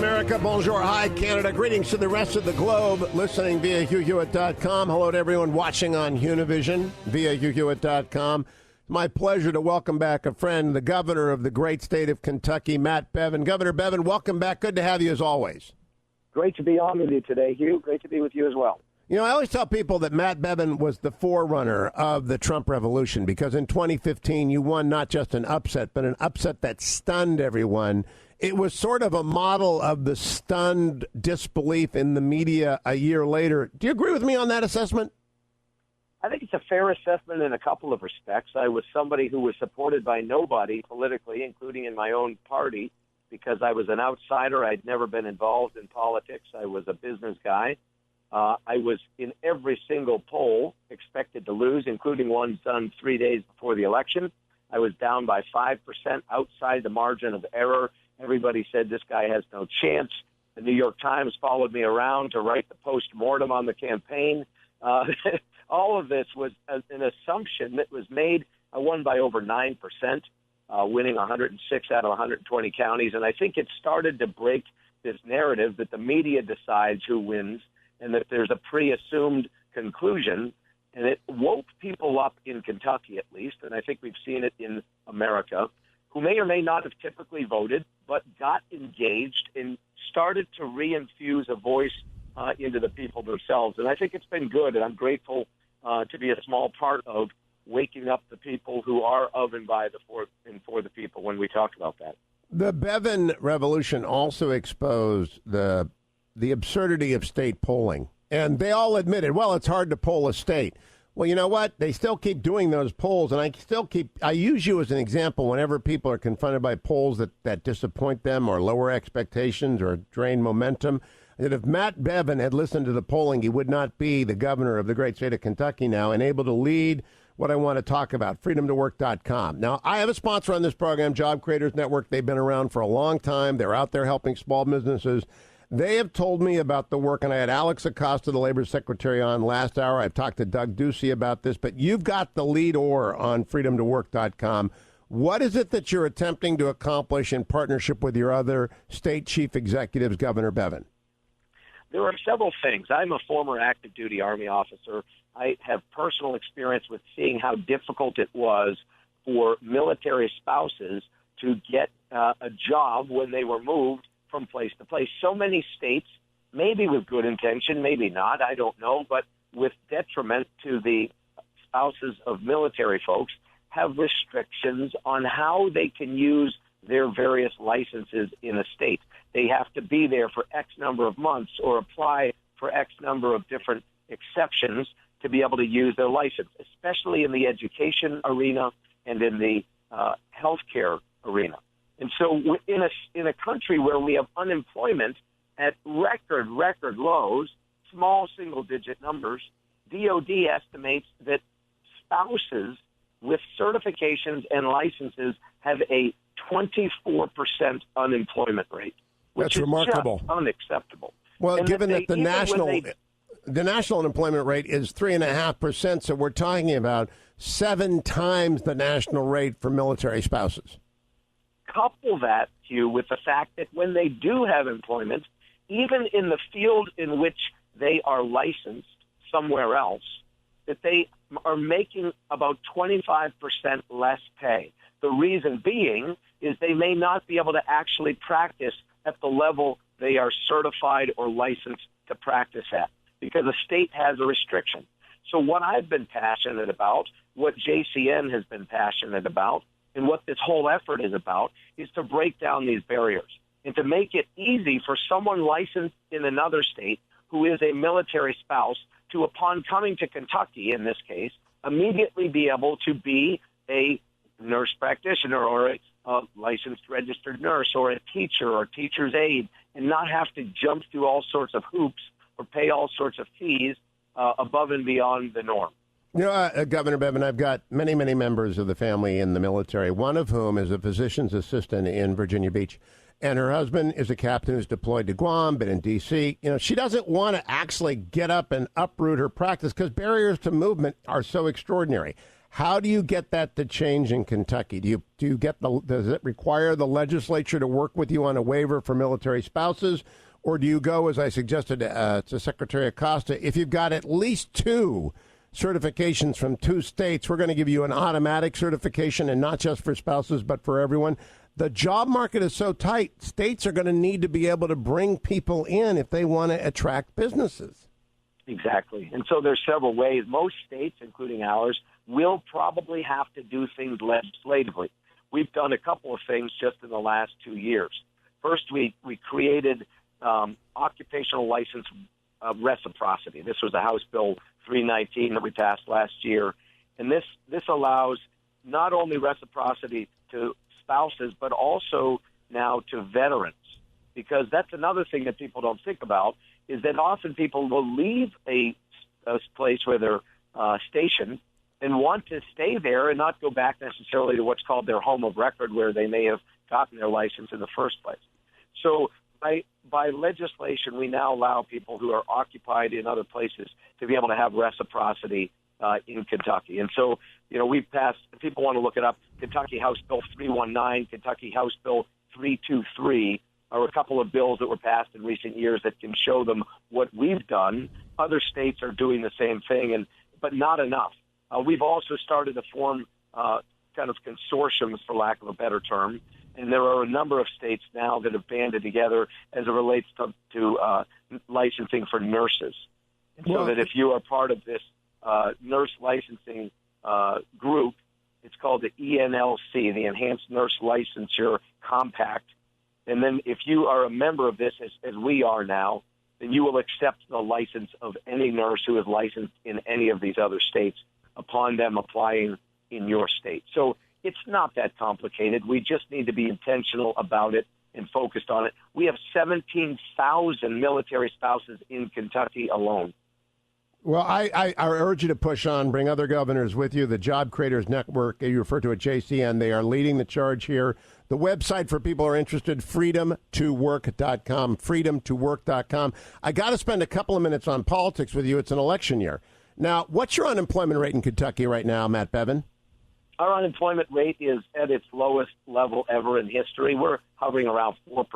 America, bonjour, hi, Canada. Greetings to the rest of the globe, listening via HughHewitt.com. Hello to everyone watching on Univision via HughHewitt.com. It's my pleasure to welcome back a friend, the governor of the great state of Kentucky, Matt Bevin. Governor Bevin, welcome back. Good to have you as always. Great to be on with you today, Hugh. Great to be with you as well. You know, I always tell people that Matt Bevin was the forerunner of the Trump revolution because in 2015 you won not just an upset, but an upset that stunned everyone. It was sort of a model of the stunned disbelief in the media a year later. Do you agree with me on that assessment? I think it's a fair assessment in a couple of respects. I was somebody who was supported by nobody politically, including in my own party, because I was an outsider. I'd never been involved in politics. I was a business guy. I was in every single poll expected to lose, including one done 3 days before the election. I was down by 5% outside the margin of error. Everybody said this guy has no chance. The New York Times followed me around to write the post-mortem on the campaign. All of this was an assumption that was made. I won by over 9%, winning 106 out of 120 counties. And I think it started to break this narrative that the media decides who wins and that there's a pre-assumed conclusion. And it woke people up in Kentucky, at least, and I think we've seen it in America, who may or may not have typically voted, but got engaged and started to reinfuse a voice into the people themselves. And I think it's been good, and I'm grateful to be a small part of waking up the people who are of and by the for the people when we talk about that. The Bevin revolution also exposed the absurdity of state polling. And they all admitted, well, it's hard to poll a state. Well, you know what? They still keep doing those polls, and I use you as an example whenever people are confronted by polls that disappoint them or lower expectations or drain momentum. That if Matt Bevin had listened to the polling, he would not be the governor of the great state of Kentucky now and able to lead what I want to talk about, freedomtowork.com. Now, I have a sponsor on this program, Job Creators Network. They've been around for a long time. They're out there helping small businesses. They have told me about the work, and I had Alex Acosta, the Labor Secretary, on last hour. I've talked to Doug Ducey about this, but you've got the lead oar on freedomtowork.com. What is it that you're attempting to accomplish in partnership with your other state chief executives, Governor Bevin? There are several things. I'm a former active duty Army officer. I have personal experience with seeing how difficult it was for military spouses to get a job when they were moved from place to place. So many states, maybe with good intention, maybe not, I don't know, but with detriment to the spouses of military folks, have restrictions on how they can use their various licenses in a state. They have to be there for X number of months or apply for X number of different exceptions to be able to use their license, especially in the education arena and in the healthcare arena. And so in a country where we have unemployment at record lows, small single-digit numbers, DOD estimates that spouses with certifications and licenses have a 24% unemployment rate, which That's remarkable. Is just unacceptable. Well, and given that the national they, unemployment rate is 3.5%, so we're talking about 7 times the national rate for military spouses. Couple that, Hugh, with the fact that when they do have employment, even in the field in which they are licensed somewhere else, that they are making about 25% less pay. The reason being is they may not be able to actually practice at the level they are certified or licensed to practice at because the state has a restriction. So what I've been passionate about, what JCN has been passionate about, and what this whole effort is about is to break down these barriers and to make it easy for someone licensed in another state who is a military spouse to, upon coming to Kentucky, in this case, immediately be able to be a nurse practitioner or a licensed registered nurse or a teacher or teacher's aide and not have to jump through all sorts of hoops or pay all sorts of fees above and beyond the norm. You know, Governor Bevin, I've got many, many members of the family in the military, one of whom is a physician's assistant in Virginia Beach. And her husband is a captain who's deployed to Guam, been in D.C. You know, she doesn't want to actually get up and uproot her practice because barriers to movement are so extraordinary. How do you get that to change in Kentucky? Does it require the legislature to work with you on a waiver for military spouses? Or do you go, as I suggested to Secretary Acosta, if you've got at least 2 certifications from 2 states, we're going to give you an automatic certification, and not just for spouses, but for everyone. The job market is so tight, states are going to need to be able to bring people in if they want to attract businesses. Exactly. And so there's several ways. Most states, including ours, will probably have to do things legislatively. We've done a couple of things just in the last 2 years. First, we created occupational license reciprocity. This was a House Bill 319 that we passed last year. And this allows not only reciprocity to spouses, but also now to veterans, because that's another thing that people don't think about, is that often people will leave a place where they're stationed and want to stay there and not go back necessarily to what's called their home of record, where they may have gotten their license in the first place. So by legislation, we now allow people who are occupied in other places to be able to have reciprocity in Kentucky. And so, we've passed, if people want to look it up, Kentucky House Bill 319, Kentucky House Bill 323 are a couple of bills that were passed in recent years that can show them what we've done. Other states are doing the same thing, but not enough. We've also started to form kind of consortiums, for lack of a better term, and there are a number of states now that have banded together as it relates to licensing for nurses. And so that if you are part of this nurse licensing group, it's called the ENLC, the Enhanced Nurse Licensure Compact. And then if you are a member of this, as we are now, then you will accept the license of any nurse who is licensed in any of these other states upon them applying in your state. So it's not that complicated. We just need to be intentional about it and focused on it. We have 17,000 military spouses in Kentucky alone. Well, I urge you to push on, bring other governors with you. The Job Creators Network, you refer to it, JCN, they are leading the charge here. The website for people who are interested, freedomtowork.com, freedomtowork.com. I got to spend a couple of minutes on politics with you. It's an election year. Now, what's your unemployment rate in Kentucky right now, Matt Bevin? Our unemployment rate is at its lowest level ever in history. We're hovering around 4%,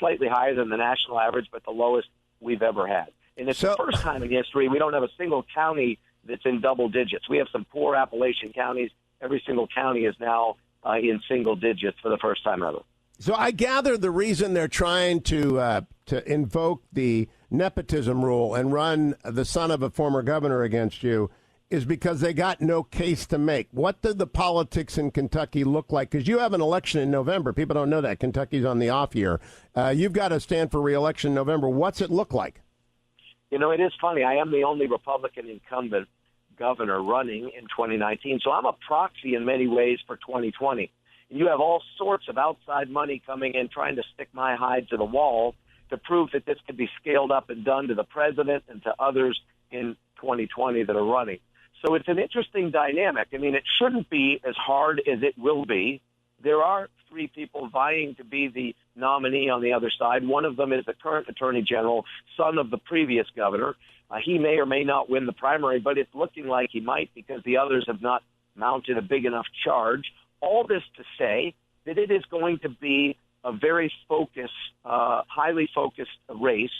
slightly higher than the national average, but the lowest we've ever had. And it's the first time in history we don't have a single county that's in double digits. We have some poor Appalachian counties. Every single county is now in single digits for the first time ever. So I gather the reason they're trying to invoke the nepotism rule and run the son of a former governor against you is because they got no case to make. What did the politics in Kentucky look like? Because you have an election in November. People don't know that. Kentucky's on the off year. You've got to stand for re-election in November. What's it look like? It is funny. I am the only Republican incumbent governor running in 2019, so I'm a proxy in many ways for 2020. And you have all sorts of outside money coming in trying to stick my hide to the wall to prove that this could be scaled up and done to the president and to others in 2020 that are running. So it's an interesting dynamic. I mean, it shouldn't be as hard as it will be. There are 3 people vying to be the nominee on the other side. One of them is the current attorney general, son of the previous governor. He may or may not win the primary, but it's looking like he might because the others have not mounted a big enough charge. All this to say that it is going to be a very focused, highly focused race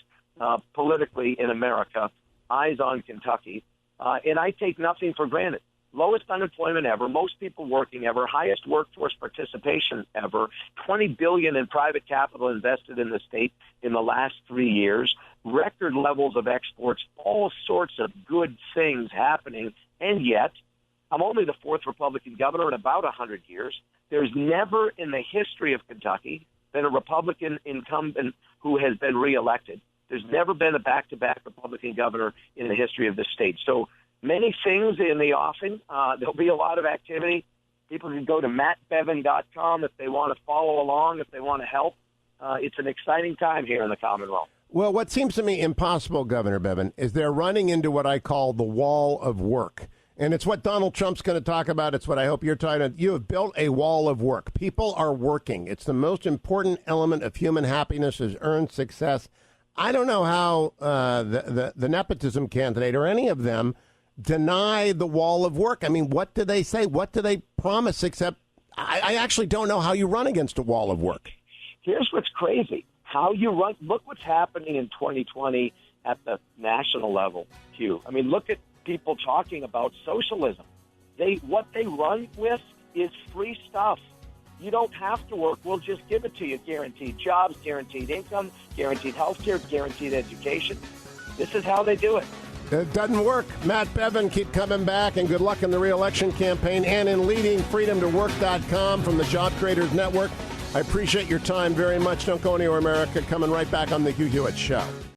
politically in America, eyes on Kentucky. And I take nothing for granted. Lowest unemployment ever, most people working ever, highest workforce participation ever, $20 billion in private capital invested in the state in the last 3 years, record levels of exports, all sorts of good things happening. And yet, I'm only the 4th Republican governor in about 100 years. There's never in the history of Kentucky been a Republican incumbent who has been reelected. There's never been a back-to-back Republican governor in the history of the state. So many things in the offing. There'll be a lot of activity. People can go to mattbevin.com if they want to follow along, if they want to help. It's an exciting time here in the Commonwealth. Well, what seems to me impossible, Governor Bevin, is they're running into what I call the wall of work. And it's what Donald Trump's going to talk about. It's what I hope you're talking about. You have built a wall of work. People are working. It's the most important element of human happiness is earned success. I don't know how the nepotism candidate or any of them deny the wall of work. I mean, what do they say? What do they promise except I actually don't know how you run against a wall of work. Here's what's crazy. How you run. Look what's happening in 2020 at the national level, Hugh. I mean, look at people talking about socialism. What they run with is free stuff. You don't have to work. We'll just give it to you. Guaranteed jobs, guaranteed income, guaranteed health care, guaranteed education. This is how they do it. It doesn't work. Matt Bevin, keep coming back, and good luck in the re-election campaign and in leading freedomtowork.com from the Job Creators Network. I appreciate your time very much. Don't go anywhere, America. Coming right back on the Hugh Hewitt Show.